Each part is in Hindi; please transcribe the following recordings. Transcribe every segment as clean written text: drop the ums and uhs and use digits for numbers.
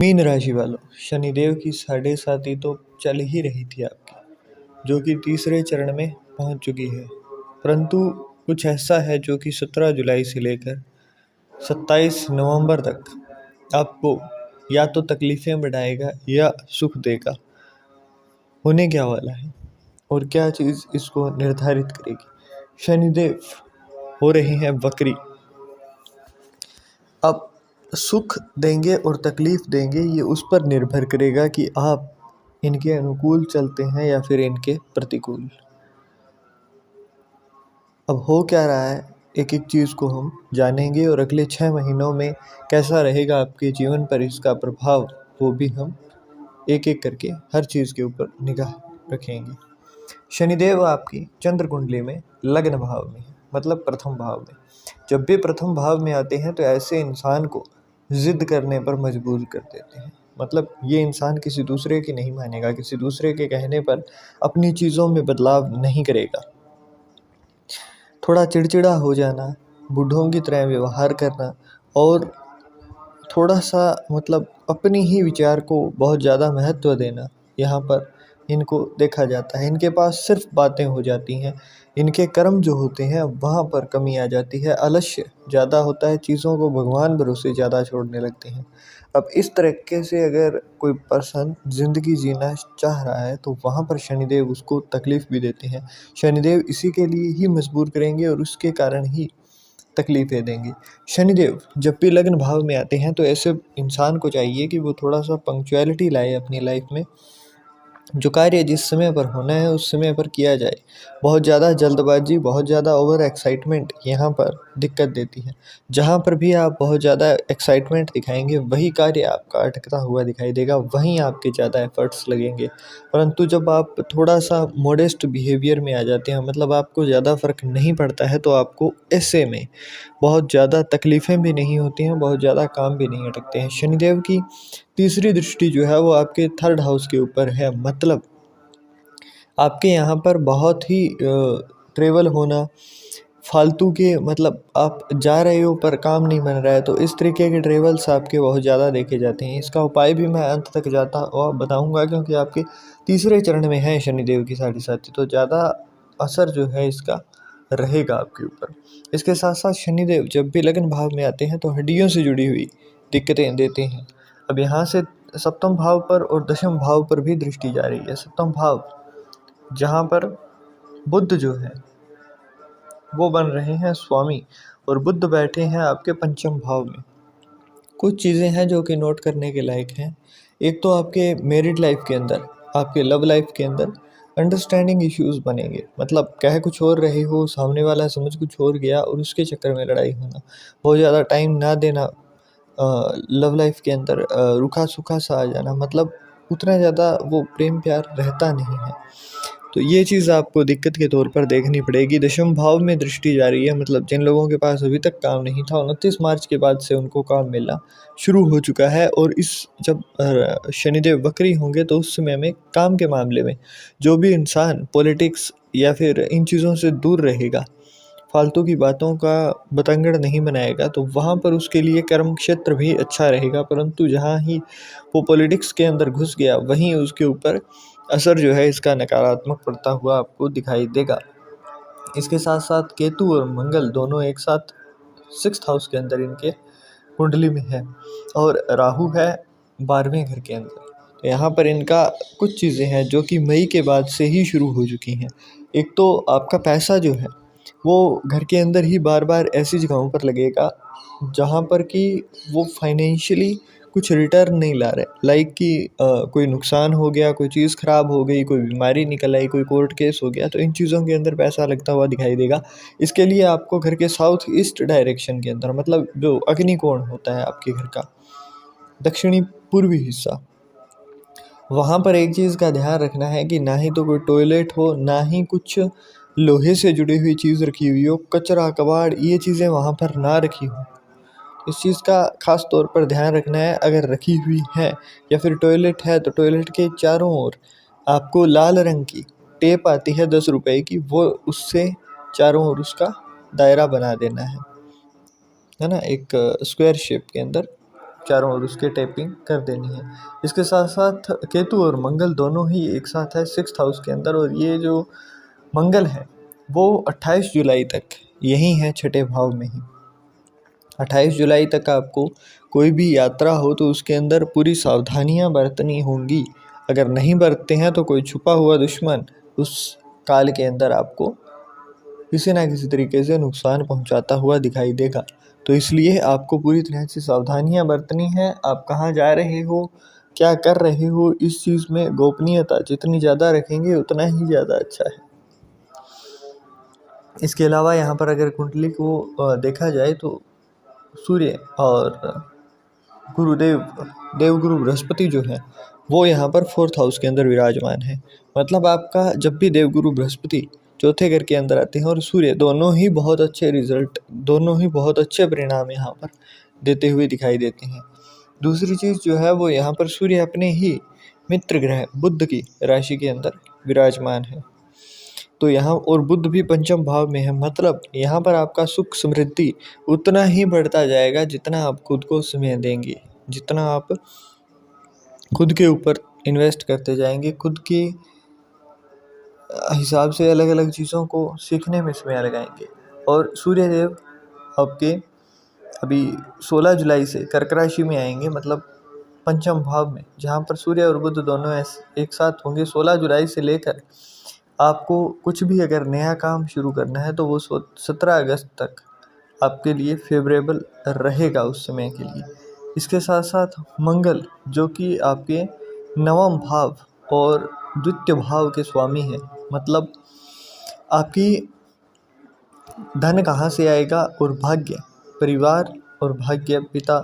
मीन राशि वालों, शनिदेव की साढ़े साती तो चल ही रही थी आपकी, जो कि तीसरे चरण में पहुंच चुकी है। परंतु कुछ ऐसा है जो कि 17 जुलाई से लेकर 27 नवंबर तक आपको या तो तकलीफ़ें बढ़ाएगा या सुख देगा। होने क्या वाला है और क्या चीज़ इसको निर्धारित करेगी? शनिदेव हो रहे हैं वक्री। अब सुख देंगे और तकलीफ़ देंगे, ये उस पर निर्भर करेगा कि आप इनके अनुकूल चलते हैं या फिर इनके प्रतिकूल। अब हो क्या रहा है, एक एक चीज़ को हम जानेंगे और अगले 6 महीनों में कैसा रहेगा आपके जीवन पर इसका प्रभाव, वो भी हम एक एक करके हर चीज़ के ऊपर निगाह रखेंगे। शनिदेव आपकी चंद्र कुंडली में लग्न भाव में है, मतलब प्रथम भाव में। जब भी प्रथम भाव में आते हैं तो ऐसे इंसान को जिद करने पर मजबूर कर देते हैं। मतलब ये इंसान किसी दूसरे की नहीं मानेगा, किसी दूसरे के कहने पर अपनी चीज़ों में बदलाव नहीं करेगा। थोड़ा चिड़चिड़ा हो जाना, बूढ़ों की तरह व्यवहार करना और थोड़ा सा मतलब अपनी ही विचार को बहुत ज़्यादा महत्व देना, यहाँ पर इनको देखा जाता है। इनके पास सिर्फ बातें हो जाती हैं, इनके कर्म जो होते हैं वहाँ पर कमी आ जाती है। आलस्य ज़्यादा होता है, चीज़ों को भगवान भरोसे ज़्यादा छोड़ने लगते हैं। अब इस तरीके से अगर कोई पर्सन ज़िंदगी जीना चाह रहा है तो वहाँ पर शनिदेव उसको तकलीफ़ भी देते हैं। शनिदेव इसी के लिए ही मजबूर करेंगे और उसके कारण ही तकलीफ़ें देंगे। शनिदेव जब भी लग्न भाव में आते हैं तो ऐसे इंसान को चाहिए कि वो थोड़ा सा पंक्चुअलिटी लाए अपनी लाइफ में। जो कार्य जिस समय पर होना है उस समय पर किया जाए। बहुत ज़्यादा जल्दबाजी, बहुत ज़्यादा ओवर एक्साइटमेंट यहाँ पर दिक्कत देती है। जहाँ पर भी आप बहुत ज़्यादा एक्साइटमेंट दिखाएंगे वही कार्य आपका अटकता हुआ दिखाई देगा, वहीं आपके ज़्यादा एफर्ट्स लगेंगे। परंतु जब आप थोड़ा सा मॉडेस्ट बिहेवियर में आ जाते हैं, मतलब आपको ज़्यादा फ़र्क नहीं पड़ता है, तो आपको ऐसे में बहुत ज़्यादा तकलीफ़ें भी नहीं होती हैं, बहुत ज़्यादा काम भी नहीं अटकते हैं। शनिदेव की तीसरी दृष्टि जो है वो आपके थर्ड हाउस के ऊपर है। मतलब आपके यहाँ पर बहुत ही ट्रैवल होना, फालतू के मतलब आप जा रहे हो पर काम नहीं बन रहा है, तो इस तरीके के ट्रैवल्स आपके बहुत ज़्यादा देखे जाते हैं। इसका उपाय भी मैं अंत तक जाता और बताऊंगा, क्योंकि आपके तीसरे चरण में है शनिदेव की साढ़े साथी, तो ज़्यादा असर जो है इसका रहेगा आपके ऊपर। इसके साथ साथ शनिदेव जब भी लग्न भाव में आते हैं तो हड्डियों से जुड़ी हुई दिक्कतें देते हैं। अब यहाँ से सप्तम भाव पर और दशम भाव पर भी दृष्टि जा रही है। सप्तम भाव जहाँ पर बुध जो है वो बन रहे हैं स्वामी और बुध बैठे हैं आपके पंचम भाव में। कुछ चीज़ें हैं जो कि नोट करने के लायक हैं। एक तो आपके मैरिड लाइफ के अंदर, आपके लव लाइफ के अंदर अंडरस्टैंडिंग इश्यूज़ बनेंगे। मतलब कह कुछ और रहे हो, सामने वाला समझ कुछ और गया और उसके चक्कर में लड़ाई होना। बहुत ज़्यादा टाइम ना देना लव लाइफ के अंदर, रूखा सूखा सा आ जाना, मतलब उतना ज़्यादा वो प्रेम प्यार रहता नहीं है। तो ये चीज़ आपको दिक्कत के तौर पर देखनी पड़ेगी। दशम भाव में दृष्टि जा रही है, मतलब जिन लोगों के पास अभी तक काम नहीं था, 29 मार्च के बाद से उनको काम मिलना शुरू हो चुका है। और इस जब शनिदेव वक्री होंगे तो उस समय में काम के मामले में जो भी इंसान पॉलिटिक्स या फिर इन चीज़ों से दूर रहेगा, फालतू की बातों का बतंगड़ नहीं बनाएगा, तो वहाँ पर उसके लिए कर्म क्षेत्र भी अच्छा रहेगा। परंतु जहाँ ही वो पॉलिटिक्स के अंदर घुस गया वहीं उसके ऊपर असर जो है इसका नकारात्मक पड़ता हुआ आपको दिखाई देगा। इसके साथ साथ केतु और मंगल दोनों एक साथ 6th हाउस के अंदर इनके कुंडली में है और राहु है 12वें घर के अंदर। तो यहाँ पर इनका कुछ चीज़ें हैं जो कि मई के बाद से ही शुरू हो चुकी हैं। एक तो आपका पैसा जो है वो घर के अंदर ही बार बार ऐसी जगहों पर लगेगा जहाँ पर कि वो फाइनेंशियली कुछ रिटर्न नहीं ला रहे। लाइक कि कोई नुकसान हो गया, कोई चीज़ ख़राब हो गई, कोई बीमारी निकल आई, कोई कोर्ट केस हो गया, तो इन चीज़ों के अंदर पैसा लगता हुआ दिखाई देगा। इसके लिए आपको घर के साउथ ईस्ट डायरेक्शन के अंदर, मतलब जो अग्निकोण होता है आपके घर का दक्षिणी पूर्वी हिस्सा, वहाँ पर एक चीज़ का ध्यान रखना है कि ना ही तो कोई टॉयलेट हो, ना ही कुछ लोहे से जुड़ी हुई चीज़ रखी हुई हो। कचरा कबाड़ ये चीज़ें वहाँ पर ना रखी हो, इस चीज़ का ख़ास तौर पर ध्यान रखना है। अगर रखी हुई है या फिर टॉयलेट है तो टॉयलेट के चारों ओर आपको लाल रंग की टेप आती है 10 रुपए की, वो उससे चारों ओर उसका दायरा बना देना है ना, एक स्क्वायर शेप के अंदर चारों ओर उसके टैपिंग कर देनी है। इसके साथ साथ केतु और मंगल दोनों ही एक साथ है 6th हाउस के अंदर, और ये जो मंगल है वो 28 जुलाई तक यहीं है 6ठे भाव में ही। 28 जुलाई तक आपको कोई भी यात्रा हो तो उसके अंदर पूरी सावधानियां बरतनी होंगी। अगर नहीं बरतते हैं तो कोई छुपा हुआ दुश्मन उस काल के अंदर आपको किसी ना किसी तरीके से नुकसान पहुंचाता हुआ दिखाई देगा। तो इसलिए आपको पूरी तरह से सावधानियां बरतनी है। आप कहाँ जा रहे हो, क्या कर रहे हो, इस चीज़ में गोपनीयता जितनी ज़्यादा रखेंगे उतना ही ज़्यादा अच्छा है। इसके अलावा यहाँ पर अगर कुंडली को देखा जाए तो सूर्य और गुरुदेव देवगुरु बृहस्पति जो है वो यहाँ पर 4th हाउस के अंदर विराजमान है। मतलब आपका जब भी देवगुरु बृहस्पति चौथे घर के अंदर आते हैं और सूर्य, दोनों ही बहुत अच्छे रिजल्ट, दोनों ही बहुत अच्छे परिणाम यहाँ पर देते हुए दिखाई देते हैं। दूसरी चीज़ जो है वो यहाँ पर सूर्य अपने ही मित्र ग्रह बुध की राशि के अंदर विराजमान है। तो यहाँ और बुध भी पंचम भाव में है। मतलब यहाँ पर आपका सुख समृद्धि उतना ही बढ़ता जाएगा जितना आप खुद को समय देंगे, जितना आप खुद के ऊपर इन्वेस्ट करते जाएंगे, खुद के हिसाब से अलग अलग चीज़ों को सीखने में समय लगाएंगे। और सूर्यदेव आपके अभी 16 जुलाई से कर्क राशि में आएंगे, मतलब पंचम भाव में, जहाँ पर सूर्य और बुध दोनों एक साथ होंगे। 16 जुलाई से लेकर आपको कुछ भी अगर नया काम शुरू करना है तो वो 17 अगस्त तक आपके लिए फेवरेबल रहेगा उस समय के लिए। इसके साथ साथ मंगल जो कि आपके नवम भाव और द्वितीय भाव के स्वामी हैं, मतलब आपकी धन कहाँ से आएगा और भाग्य, परिवार और भाग्य, पिता,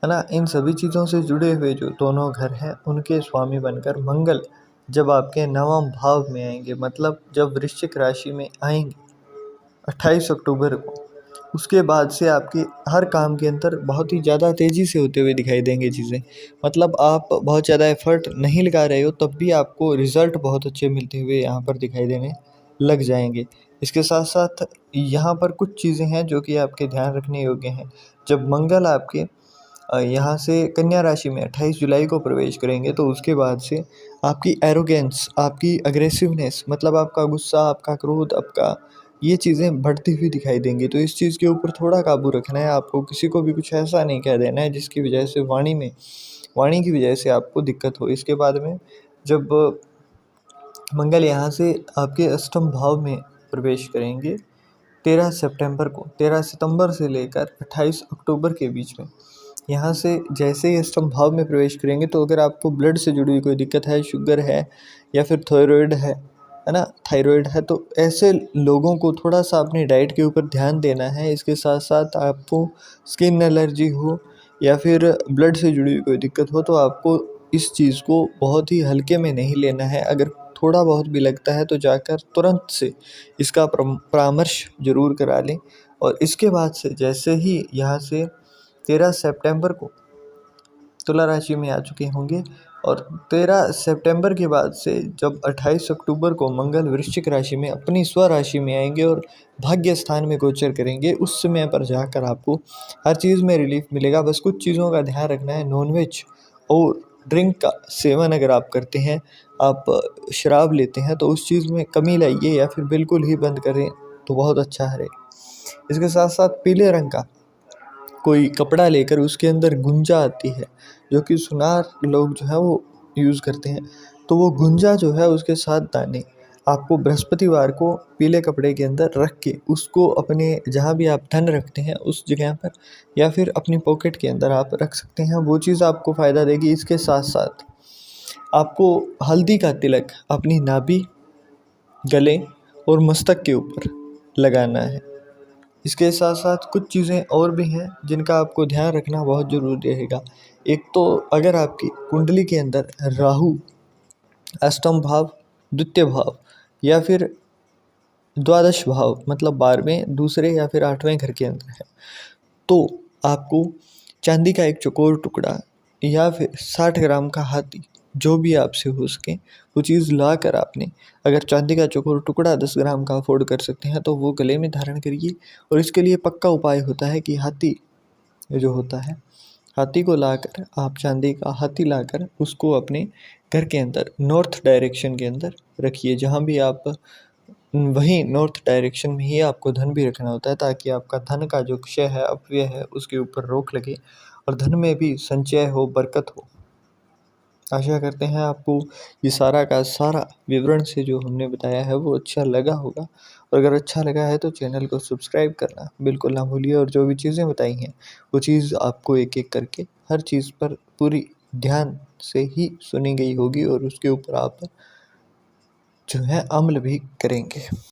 है ना, इन सभी चीज़ों से जुड़े हुए जो दोनों घर हैं उनके स्वामी बनकर मंगल जब आपके नवम भाव में आएंगे, मतलब जब वृश्चिक राशि में आएंगे 28 अक्टूबर को, उसके बाद से आपके हर काम के अंदर बहुत ही ज़्यादा तेज़ी से होते हुए दिखाई देंगे चीज़ें। मतलब आप बहुत ज़्यादा एफर्ट नहीं लगा रहे हो तब भी आपको रिज़ल्ट बहुत अच्छे मिलते हुए यहाँ पर दिखाई देने लग जाएंगे। इसके साथ साथ यहाँ पर कुछ चीज़ें हैं जो कि आपके ध्यान रखने योग्य हैं। जब मंगल आपके यहाँ से कन्या राशि में 28 जुलाई को प्रवेश करेंगे तो उसके बाद से आपकी एरोगेंस, आपकी अग्रेसिवनेस, मतलब आपका गुस्सा, आपका क्रोध, आपका ये चीज़ें बढ़ती हुई दिखाई देंगी। तो इस चीज़ के ऊपर थोड़ा काबू रखना है आपको। किसी को भी कुछ ऐसा नहीं कह देना है जिसकी वजह से वाणी की वजह से आपको दिक्कत हो। इसके बाद में जब मंगल यहाँ से आपके अष्टम भाव में प्रवेश करेंगे 13 सितंबर को, 13 सितंबर से लेकर 28 अक्टूबर के बीच में, यहाँ से जैसे ही अष्टम भाव में प्रवेश करेंगे तो अगर आपको ब्लड से जुड़ी हुई कोई दिक्कत है, शुगर है या फिर थायराइड है ना, थायराइड है, तो ऐसे लोगों को थोड़ा सा अपनी डाइट के ऊपर ध्यान देना है। इसके साथ साथ आपको स्किन एलर्जी हो या फिर ब्लड से जुड़ी हुई कोई दिक्कत हो तो आपको इस चीज़ को बहुत ही हल्के में नहीं लेना है। अगर थोड़ा बहुत भी लगता है तो जाकर तुरंत से इसका परामर्श ज़रूर करा लें। और इसके बाद से जैसे ही यहाँ से 13 सितंबर को तुला राशि में आ चुके होंगे और 13 सितंबर के बाद से जब 28 अक्टूबर को मंगल वृश्चिक राशि में अपनी स्वराशि में आएंगे और भाग्य स्थान में गोचर करेंगे, उस समय पर जाकर आपको हर चीज़ में रिलीफ मिलेगा। बस कुछ चीज़ों का ध्यान रखना है। नॉनवेज और ड्रिंक का सेवन अगर आप करते हैं, आप शराब लेते हैं तो उस चीज़ में कमी लाइए या फिर बिल्कुल ही बंद करें तो बहुत अच्छा है। इसके साथ साथ पीले रंग का कोई कपड़ा लेकर उसके अंदर गुंजा आती है जो कि सुनार लोग जो है वो यूज़ करते हैं, तो वो गुंजा जो है उसके 7 दाने आपको बृहस्पतिवार को पीले कपड़े के अंदर रख के उसको अपने जहाँ भी आप धन रखते हैं उस जगह पर या फिर अपनी पॉकेट के अंदर आप रख सकते हैं। वो चीज़ आपको फ़ायदा देगी। इसके साथ साथ आपको हल्दी का तिलक अपनी नाभि, गले और मस्तक के ऊपर लगाना है। इसके साथ साथ कुछ चीज़ें और भी हैं जिनका आपको ध्यान रखना बहुत ज़रूरी रहेगा। एक तो अगर आपकी कुंडली के अंदर राहु अष्टम भाव, द्वितीय भाव या फिर द्वादश भाव, मतलब 12वें, दूसरे या फिर 8वें घर के अंदर है, तो आपको चांदी का एक चौकोर टुकड़ा या फिर 60 ग्राम का हाथी, जो भी आपसे हो सके वो चीज़ ला कर आपने, अगर चांदी का चौकोर टुकड़ा 10 ग्राम का अफोर्ड कर सकते हैं तो वो गले में धारण करिए। और इसके लिए पक्का उपाय होता है कि हाथी जो होता है हाथी को लाकर आप चांदी का हाथी लाकर उसको अपने घर के अंदर नॉर्थ डायरेक्शन के अंदर रखिए। जहाँ भी आप वहीं नॉर्थ डायरेक्शन में ही आपको धन भी रखना होता है, ताकि आपका धन का जो क्षय है, अपव्यय है, उसके ऊपर रोक लगे और धन में भी संचय हो, बरकत हो। आशा करते हैं आपको ये सारा का सारा विवरण से जो हमने बताया है वो अच्छा लगा होगा, और अगर अच्छा लगा है तो चैनल को सब्सक्राइब करना बिल्कुल ना भूलिए। और जो भी चीज़ें बताई हैं वो चीज़ आपको एक एक करके हर चीज़ पर पूरी ध्यान से ही सुनी गई होगी, और उसके ऊपर आप जो है अमल भी करेंगे।